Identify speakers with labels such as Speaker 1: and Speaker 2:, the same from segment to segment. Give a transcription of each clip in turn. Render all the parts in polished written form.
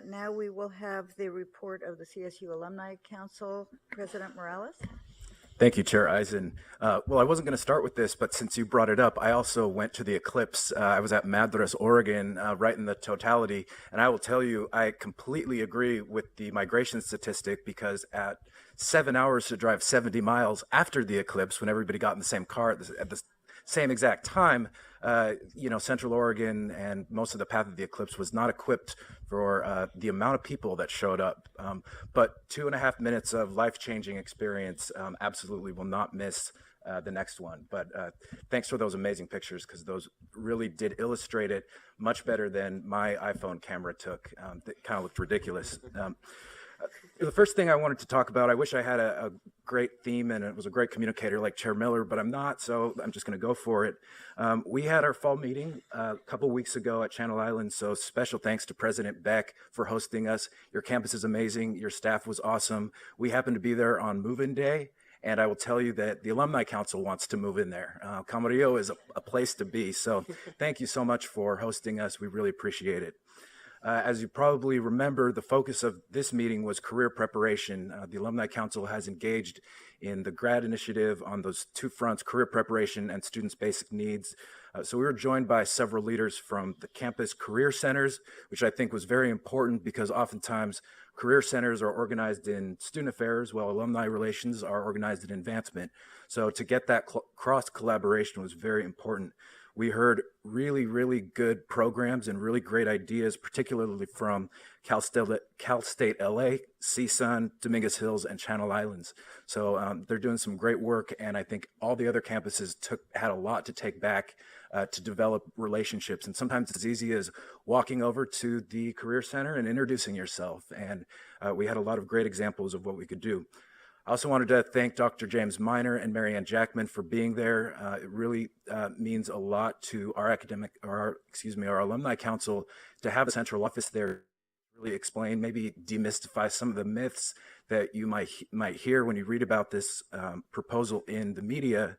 Speaker 1: Now we will have the report of the CSU Alumni Council. President Morales.
Speaker 2: Thank you, Chair Eisen. Well, I wasn't going to start with this, but since you brought it up, I also went to the eclipse. I was at Madras, Oregon, right in the totality. And I will tell you, I completely agree with the migration statistic, because at 7 hours to drive 70 miles after the eclipse, when everybody got in the same car at the same exact time, Central Oregon and most of the path of the eclipse was not equipped for the amount of people that showed up. But 2.5 minutes of life-changing experience, absolutely will not miss the next one. But thanks for those amazing pictures, because those really did illustrate it much better than my iPhone camera took. That kind of looked ridiculous. The first thing I wanted to talk about, I wish I had a great theme and it was a great communicator like Chair Miller, but I'm not, so I'm just going to go for it. We had our fall meeting a couple weeks ago at Channel Islands, so special thanks to President Beck for hosting us. Your campus is amazing. Your staff was awesome. We happened to be there on move-in day, and I will tell you that the Alumni Council wants to move in there. Camarillo is a place to be, so thank you so much for hosting us. We really appreciate it. As you probably remember, the focus of this meeting was career preparation. The Alumni Council has engaged in the grad initiative on those two fronts, career preparation and students' basic needs. So we were joined by several leaders from the campus career centers, which I think was very important, because oftentimes career centers are organized in student affairs, while alumni relations are organized in advancement. So to get that cross collaboration was very important. We heard really, really good programs and really great ideas, particularly from Cal State LA, CSUN, Dominguez Hills, and Channel Islands. So they're doing some great work, and I think all the other campuses had a lot to take back to develop relationships. And sometimes it's as easy as walking over to the Career Center and introducing yourself. And we had a lot of great examples of what we could do. I also wanted to thank Dr. James Miner and Marianne Jackman for being there. It really means a lot to our our Alumni Council to have a central office there, really explain, maybe demystify some of the myths that you might hear when you read about this proposal in the media.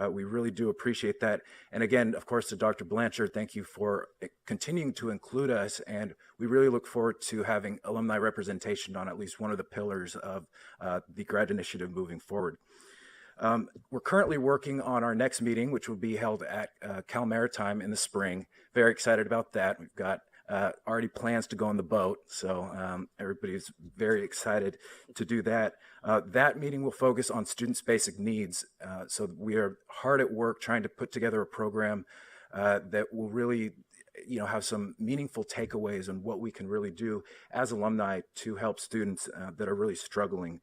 Speaker 2: We really do appreciate that. And again, of course, to Dr. Blanchard, thank you for continuing to include us. And we really look forward to having alumni representation on at least one of the pillars of the grad initiative moving forward. We're currently working on our next meeting, which will be held at Cal Maritime in the spring. Very excited about that. We've got already plans to go on the boat, so everybody's very excited to do that. That meeting will focus on students' basic needs. So we are hard at work trying to put together a program that will really have some meaningful takeaways on what we can really do as alumni to help students that are really struggling.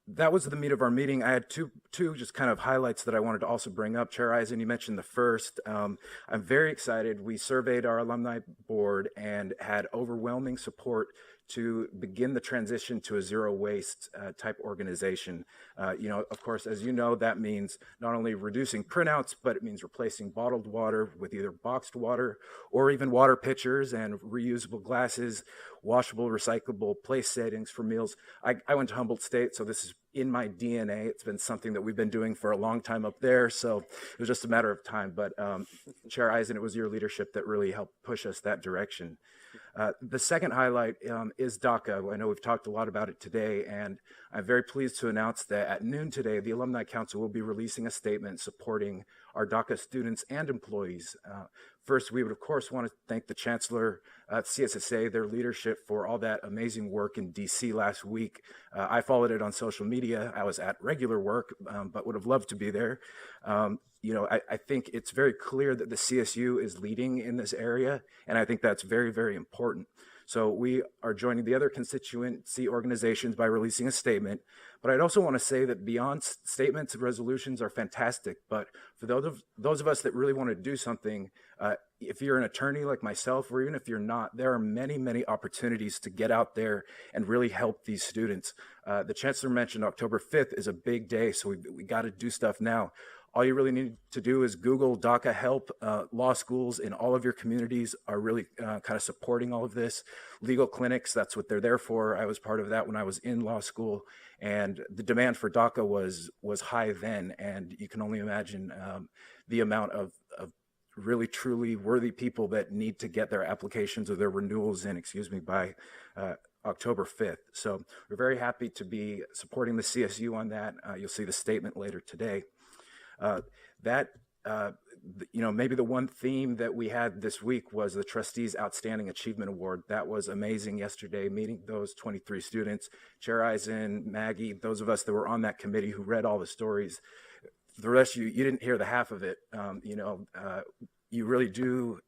Speaker 2: That was the meat of our meeting. I had two just kind of highlights that I wanted to also bring up. Chair Eisen, you mentioned the first. I'm very excited. We surveyed our alumni board and had overwhelming support to begin the transition to a zero waste type organization. Of course, as you know, that means not only reducing printouts, but it means replacing bottled water with either boxed water or even water pitchers and reusable glasses, washable, recyclable place settings for meals. I went to Humboldt State, so this is in my DNA. It's been something that we've been doing for a long time up there, so it was just a matter of time. But Chair Eisen, it was your leadership that really helped push us that direction. The second highlight is DACA. I know we've talked a lot about it today, and I'm very pleased to announce that at noon today, the Alumni Council will be releasing a statement supporting our DACA students and employees. First, we would, of course, want to thank the Chancellor at CSSA, their leadership for all that amazing work in DC last week. I followed it on social media. I was at regular work, but would have loved to be there. I think it's very clear that the CSU is leading in this area, and I think that's very, very important. So we are joining the other constituency organizations by releasing a statement. But I'd also want to say that beyond statements, resolutions are fantastic. But for those of us that really want to do something, if you're an attorney like myself, or even if you're not, there are many, many opportunities to get out there and really help these students. The Chancellor mentioned October 5th is a big day, so we got to do stuff now. All you really need to do is Google DACA help. Law schools in all of your communities are really kind of supporting all of this. Legal clinics, that's what they're there for. I was part of that when I was in law school, and the demand for DACA was high then, and you can only imagine the amount of really, truly worthy people that need to get their applications or their renewals in, by October 5th. So we're very happy to be supporting the CSU on that. You'll see the statement later today. That maybe the one theme that we had this week was the Trustees Outstanding Achievement Award. That was amazing yesterday, meeting those 23 students, Chair Eisen, Maggie, those of us that were on that committee who read all the stories. The rest of you didn't hear the half of it. You really do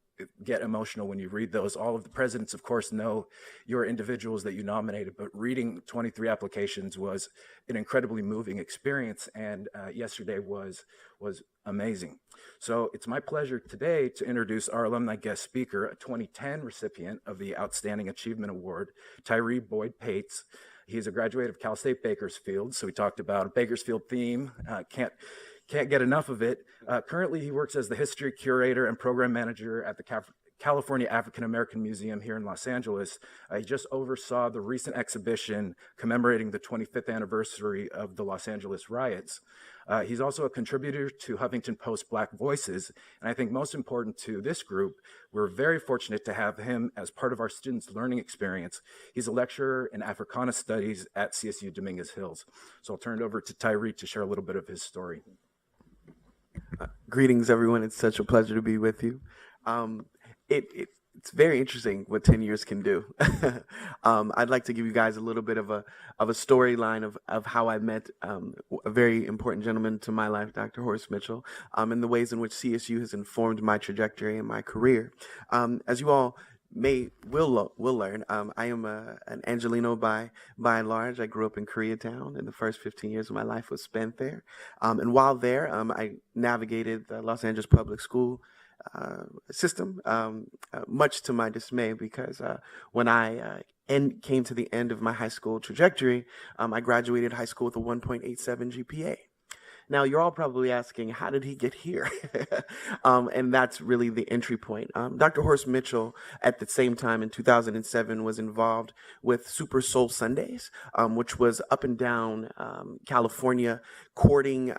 Speaker 2: get emotional when you read those. All of the presidents, of course, know your individuals that you nominated, but reading 23 applications was an incredibly moving experience, and yesterday was amazing. So it's my pleasure today to introduce our alumni guest speaker, a 2010 recipient of the Outstanding Achievement Award, Tyree Boyd Pates. He's a graduate of Cal State Bakersfield, so we talked about a Bakersfield theme. Can't get enough of it. Currently, he works as the history curator and program manager at the California African American Museum here in Los Angeles. He just oversaw the recent exhibition commemorating the 25th anniversary of the Los Angeles riots. He's also a contributor to Huffington Post Black Voices, and I think most important to this group, we're very fortunate to have him as part of our students' learning experience. He's a lecturer in Africana Studies at CSU Dominguez Hills. So I'll turn it over to Tyree to share a little bit of his story.
Speaker 3: Greetings, everyone. It's such a pleasure to be with you. It's very interesting what 10 years can do. I'd like to give you guys a little bit of a storyline of how I met a very important gentleman to my life, Dr. Horace Mitchell, and the ways in which CSU has informed my trajectory and my career. As you all will learn, I am an Angelino by and large. I grew up in Koreatown, and the first 15 years of my life was spent there. And while there, I navigated the Los Angeles public school system, much to my dismay, because when I came to the end of my high school trajectory, I graduated high school with a 1.87 GPA. Now, you're all probably asking, how did he get here? And that's really the entry point. Dr. Horace Mitchell, at the same time in 2007, was involved with Super Soul Sundays, which was up and down California, courting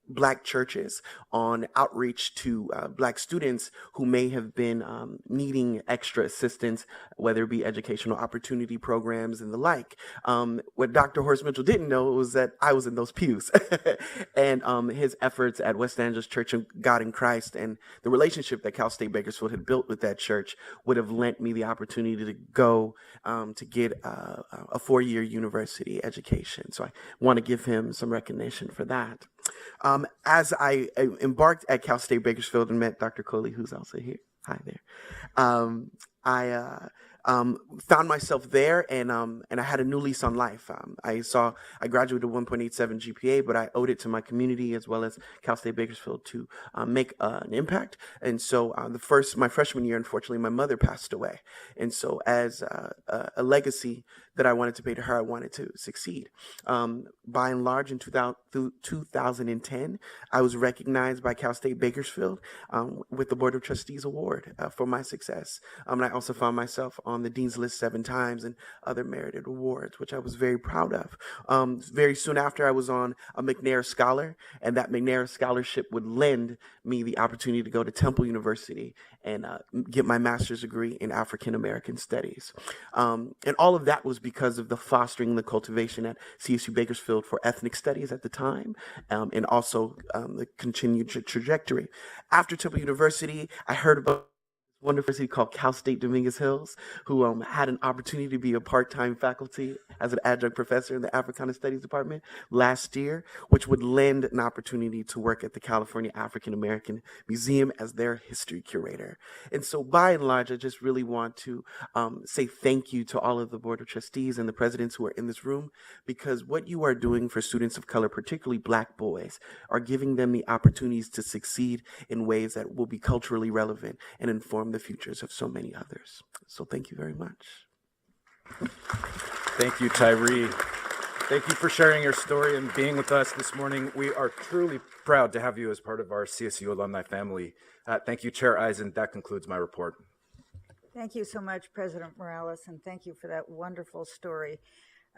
Speaker 3: Black churches on outreach to Black students who may have been needing extra assistance, whether it be educational opportunity programs and the like. What Dr. Horace Mitchell didn't know was that I was in those pews. And his efforts at West Angeles Church of God in Christ and the relationship that Cal State Bakersfield had built with that church would have lent me the opportunity to go to get a 4-year university education. So I want to give him some recognition for that. As I embarked at Cal State Bakersfield and met Dr. Coley, who's also here. Hi there. I found myself there, and I had a new lease on life. I graduated with 1.87 GPA, but I owed it to my community as well as Cal State Bakersfield to make an impact. And so my freshman year, unfortunately, my mother passed away. And so as a legacy that I wanted to pay to her, I wanted to succeed. By and large, in 2010, I was recognized by Cal State Bakersfield with the Board of Trustees Award for my success. And I also found myself on the Dean's List 7 times and other merited awards, which I was very proud of. Very soon after, I was on a McNair Scholar, and that McNair Scholarship would lend me the opportunity to go to Temple University and get my master's degree in African American Studies. And all of that was because of the fostering, the cultivation at CSU Bakersfield for ethnic studies at the time, and also the continued trajectory. After Temple University, I heard about wonderful university called Cal State Dominguez Hills, who had an opportunity to be a part-time faculty as an adjunct professor in the Africana Studies Department last year, which would lend an opportunity to work at the California African American Museum as their history curator. And so by and large, I just really want to say thank you to all of the Board of Trustees and the presidents who are in this room, because what you are doing for students of color, particularly Black boys, are giving them the opportunities to succeed in ways that will be culturally relevant and inform the futures of so many others. So thank you very much.
Speaker 2: Thank you, Tyree. Thank you for sharing your story and being with us this morning. We are truly proud to have you as part of our CSU alumni family. Thank you, Chair Eisen. That concludes my report.
Speaker 1: Thank you so much, President Morales, and thank you for that wonderful story.